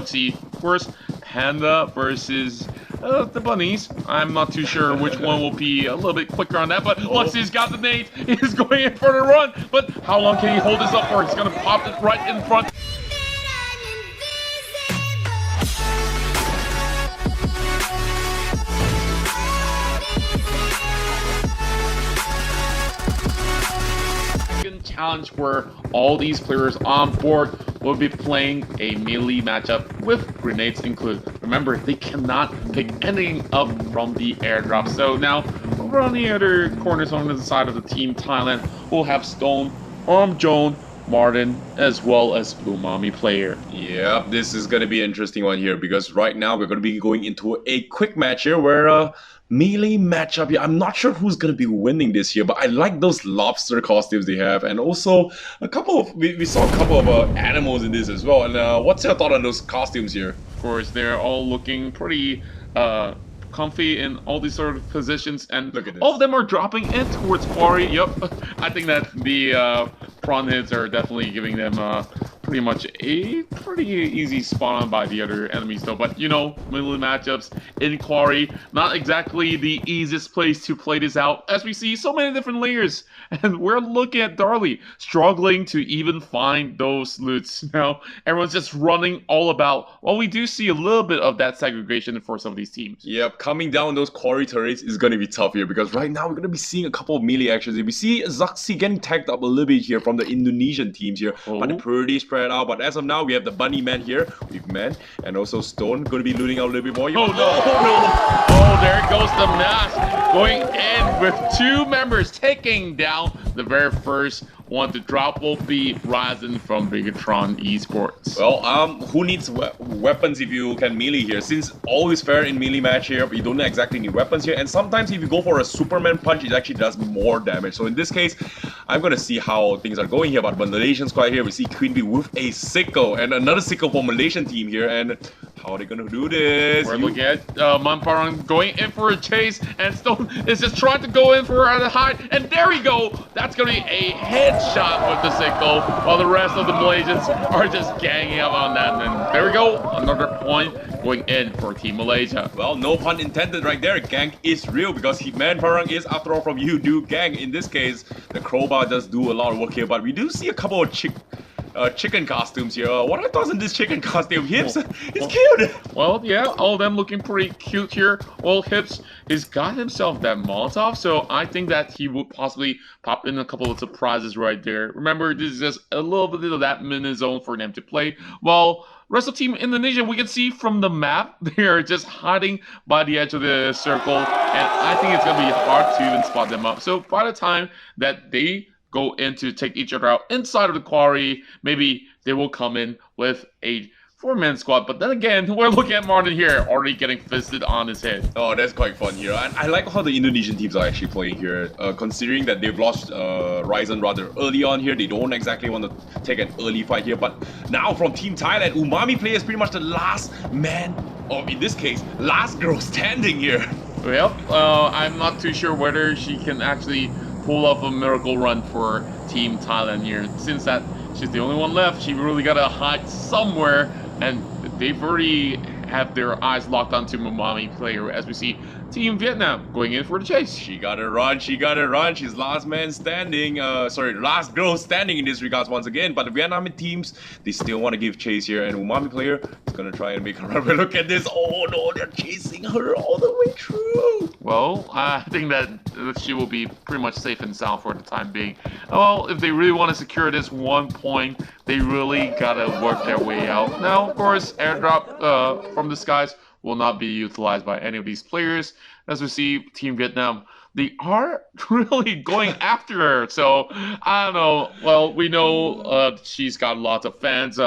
Let's see, of course, Panda versus the bunnies. I'm not too sure which one will be a little bit quicker on that, but once he's got the nade, he's going in for the run. But how long can he hold this up for? He's going to pop it right in front. Challenge where all these players on board will be playing a melee matchup with grenades included. Remember, they cannot pick anything up from the airdrop. So now, over on the other corners on the side of the Team Thailand, we'll have Stone, Joan, Martin, as well as Umami player. Yep, this is going to be an interesting one here because right now we're going to be going into a quick match here where melee matchup here. I'm not sure who's going to be winning this here, but I like those lobster costumes they have, and also a couple of we saw a couple of animals in this as well. And what's your thought on those costumes here? Of course, they're all looking pretty comfy in all these sort of positions, and look at this. All of them are dropping in towards quarry. Yep, I think that the prawn hits are definitely giving them pretty much a pretty easy spawn by the other enemies though. But you know, melee matchups in quarry, not exactly the easiest place to play this out, as we see so many different layers, and we're looking at Darley struggling to even find those loots. Now everyone's just running all about. Well, we do see a little bit of that segregation for some of these teams. Yep, coming down those quarry turrets is going to be tough here because right now we're going to be seeing a couple of melee actions. We see Zaxi getting tagged up a little bit here from the Indonesian teams here, but they're pretty spread out. But as of now, we have the Bunny Man here with Man and also Stone going to be looting out a little bit more. Oh no! Oh, there goes the mask going in with two members taking down the very first one to drop will be Ryzen from Bigatron Esports. Well, who needs weapons if you can melee here? Since all is fair in melee match here, but you don't exactly need weapons here. And sometimes if you go for a Superman punch, it actually does more damage. So in this case, I'm going to see how things are going here. But Malaysian squad here, we see Queen Bee with a sickle and another sickle for Malaysian team here. And how are they going to do this? We're looking at Manparang going in for a chase, and Stone is just trying to go in for a hide. And there we go. That's going to be a headshot with the sickle, while the rest of the Malaysians are just ganging up on that. And there we go. Another point going in for Team Malaysia. Well, no pun intended right there. Gang is real because Manparang is, after all, from You Do Gang. In this case, the crowbar does do a lot of work here, but we do see a couple of chicken costumes here. What are your thoughts on this chicken costume? Hips, it's cute. Well, yeah, all of them looking pretty cute here. Well, Hips, he's got himself that Molotov, so I think that he would possibly pop in a couple of surprises right there. Remember, this is just a little bit of that mini zone for them to play. While rest of Team Indonesia, we can see from the map, they are just hiding by the edge of the circle, and I think it's going to be hard to even spot them up. So by the time that they go in to take each other out inside of the quarry, maybe they will come in with a 4-man squad. But then again, we're looking at Martin here already getting fisted on his head. Oh, that's quite fun here. And I like how the Indonesian teams are actually playing here, considering that they've lost Ryzen rather early on here. They don't exactly want to take an early fight here. But now from Team Thailand, Umami player is pretty much the last man, or in this case, last girl standing here. Well, I'm not too sure whether she can actually pull off a miracle run for Team Thailand here. Since that she's the only one left, she really gotta hide somewhere, and they've already have their eyes locked onto Umami player as we see Team Vietnam going in for the chase. She gotta run, she gotta run. She's last man standing, last girl standing in this regards once again. But the Vietnamese teams, they still want to give chase here, and Umami player is gonna try and make her run. But look at this, oh no, they're chasing her all the way through. Well, I think that she will be pretty much safe and sound for the time being. Well, if they really want to secure this 1 point, they really gotta work their way out. Now, of course, airdrop from the skies will not be utilized by any of these players. As we see, Team Vietnam, they are really going after her. So, I don't know. Well, we know she's got lots of fans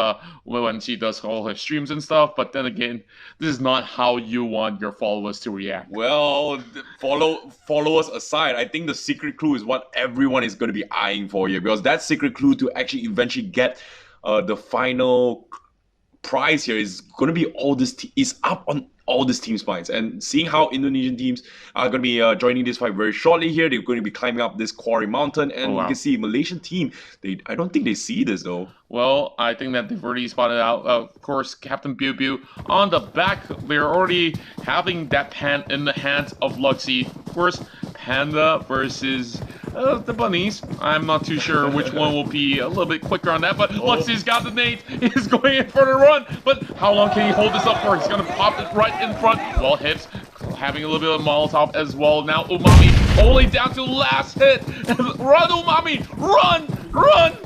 when she does all her streams and stuff. But then again, this is not how you want your followers to react. Well, followers aside, I think the secret clue is what everyone is going to be eyeing for here. Because that secret clue to actually eventually get the final prize here is going to be is up on all these teams' minds, and seeing how Indonesian teams are going to be joining this fight very shortly here. They're going to be climbing up this quarry mountain, and you can see Malaysian team. I don't think they see this though. Well, I think that they've already spotted out. Of course, Captain Pew Pew on the back. They're already having that pan in the hands of Luxy. Of course, Panda versus the bunnies. I'm not too sure which one will be a little bit quicker on that, but Luxy's got the nade. He's going in for the run, but how long can he hold this up for? He's going to pop it right in front. Well, Hips having a little bit of Molotov as well. Now Umami only down to last hit. Run, Umami! Run! Run!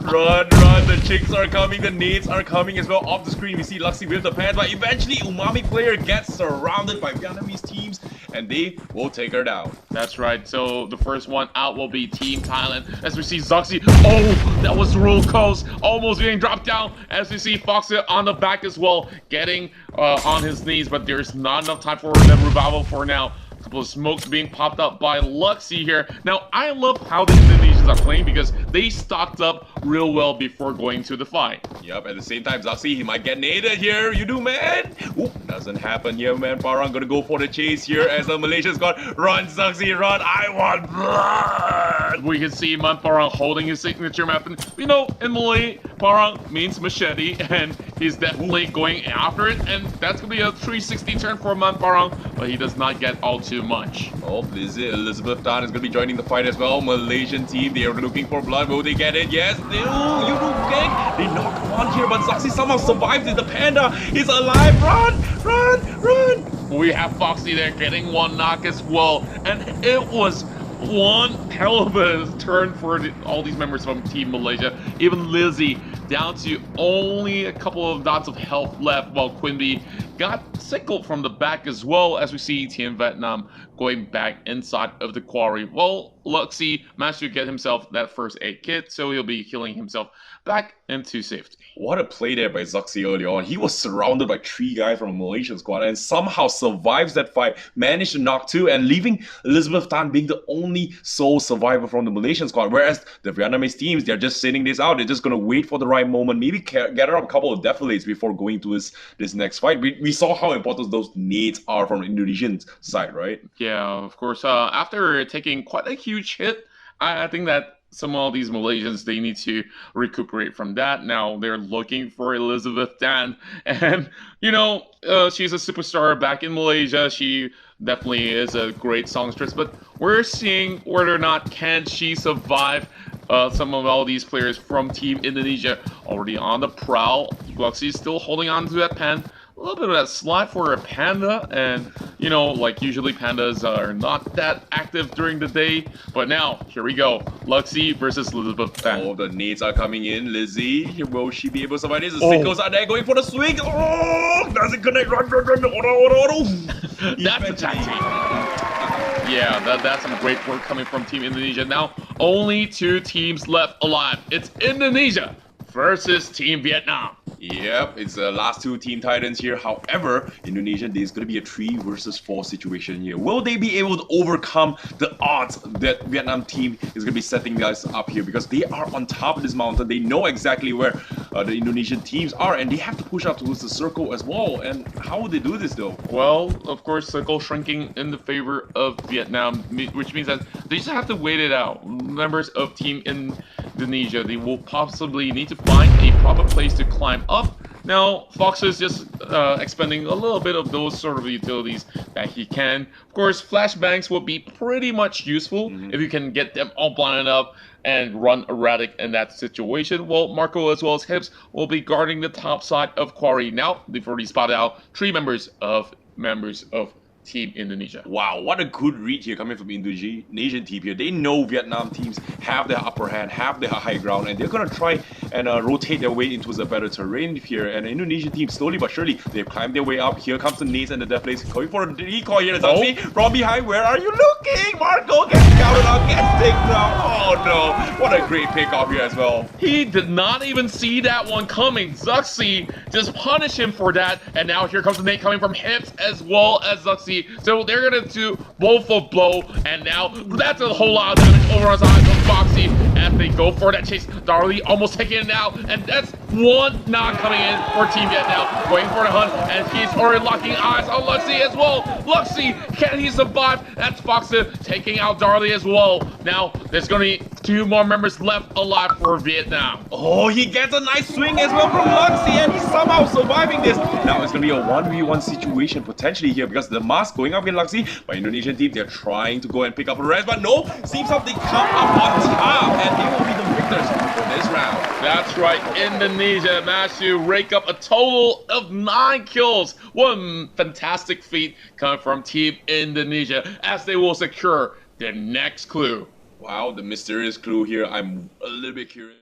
Run, run, the chicks are coming, the nades are coming as well. Off the screen, we see Luxy with the pants, but eventually Umami player gets surrounded by Vietnamese teams, and they will take her down. That's right, so the first one out will be Team Thailand, as we see Zuxi. Oh, that was real close, almost getting dropped down, as we see Foxy on the back as well, getting on his knees, but there's not enough time for the revival for now. Couple of smokes being popped up by Luxy here. Now, I love how the Indonesians are playing because they stocked up real well before going to the fight. Yep, at the same time, Zuxi, he might get naded here. You do, man. Ooh, doesn't happen here, man. Parang gonna go for the chase here as the Malaysian's got run, Zuxi, run. I want blood. We can see Man Parang holding his signature weapon. You know, in Malay, Parang means machete, and he's definitely going after it. And that's gonna be a 360 turn for Man Parang, but he does not get all too much. Oh, Elizabeth Tan is going to be joining the fight as well. Malaysian team, they are looking for blood. Will they get it? Yes, they do. You do, gang. They knock one here, but Zuxi somehow survives it. The panda is alive. Run, run, run. We have Foxy there getting one knock as well. And it was one hell of a turn for all these members from Team Malaysia. Even Lizzie down to only a couple of dots of health left, while Quimby got sickled from the back as well, as we see Team Vietnam going back inside of the quarry. Well, Luxy managed to get himself that first aid kit, so he'll be healing himself back into safety. What a play there by Zuxi early on. He was surrounded by 3 guys from a Malaysian squad and somehow survives that fight, managed to knock 2, and leaving Elizabeth Tan being the only sole survivor from the Malaysian squad. Whereas the Vietnamese teams, they're just sitting this out. They're just going to wait for the right moment, maybe gather up a couple of defilades before going to this next fight. We saw how important those nades are from the Indonesian side, right? Yeah, of course. After taking quite a huge hit, I think that some of these Malaysians, they need to recuperate from that. Now they're looking for Elizabeth Tan, and you know, she's a superstar back in Malaysia. She definitely is a great songstress, but we're seeing whether or not can she survive some of all these players from Team Indonesia already on the prowl. Luxy's still holding on to that pen. A little bit of that slide for a panda, and you know, like usually pandas are not that active during the day, but now here we go, Luxy versus Elizabeth Tan. Oh, the nades are coming in. Lizzie, will she be able to survive this? The sickles are there going for the swing. Oh, doesn't connect. Run, auto. That's a tactic. Yeah, that's some great work coming from Team Indonesia. Now only 2 teams left alive. It's Indonesia versus Team Vietnam. Yep, it's the last 2 Team Titans here. However, Indonesia, there's going to be a 3 versus 4 situation here. Will they be able to overcome the odds that Vietnam team is going to be setting guys up here? Because they are on top of this mountain. They know exactly where the Indonesian teams are, and they have to push out towards the circle as well. And how would they do this though? Well, of course, circle shrinking in the favor of Vietnam, which means that they just have to wait it out. Members of Team Indonesia, they will possibly need to find a proper place to climb up. Now, Fox is just expending a little bit of those sort of utilities that he can. Of course, flashbangs will be pretty much useful if you can get them all blinded up and run erratic in that situation. Well, Marco as well as Hips will be guarding the top side of Quarry. Now, they've already spotted out 3 members of Team Indonesia. Wow, what a good read here coming from Indonesian team here. They know Vietnam teams have the upper hand, have the high ground, and they're going to try and rotate their way into the better terrain here. And the Indonesian team, slowly but surely, they've climbed their way up. Here comes the nades and the deflates. Going for a decoy here. Zuxi from behind. Where are you looking? Marco gets scouted out, gets taken down. Oh no, what a great pick off here as well. He did not even see that one coming. Zuxi just punished him for that. And now here comes the nade coming from Hips as well as Zuxi. So they're gonna do both a blow, and now that's a whole lot of damage over on the side of Foxy as they go for that chase. Darley almost taking it out, and that's One not coming in for Team Vietnam. Waiting for the hunt, and he's already locking eyes on Luxie as well. Luxie, can he survive? That's Foxa taking out Darley as well. Now, there's going to be 2 more members left alive for Vietnam. Oh, he gets a nice swing as well from Luxie, and he's somehow surviving this. Now, it's going to be a 1v1 situation potentially here because the mask going up in Luxie, but Indonesian team, they're trying to go and pick up a res, but no, seems like they come up on top, and they will be the victors for this round. That's right, Indonesia managed to rake up a total of 9 kills. What a fantastic feat coming from Team Indonesia as they will secure their next clue. Wow, the mysterious clue here, I'm a little bit curious.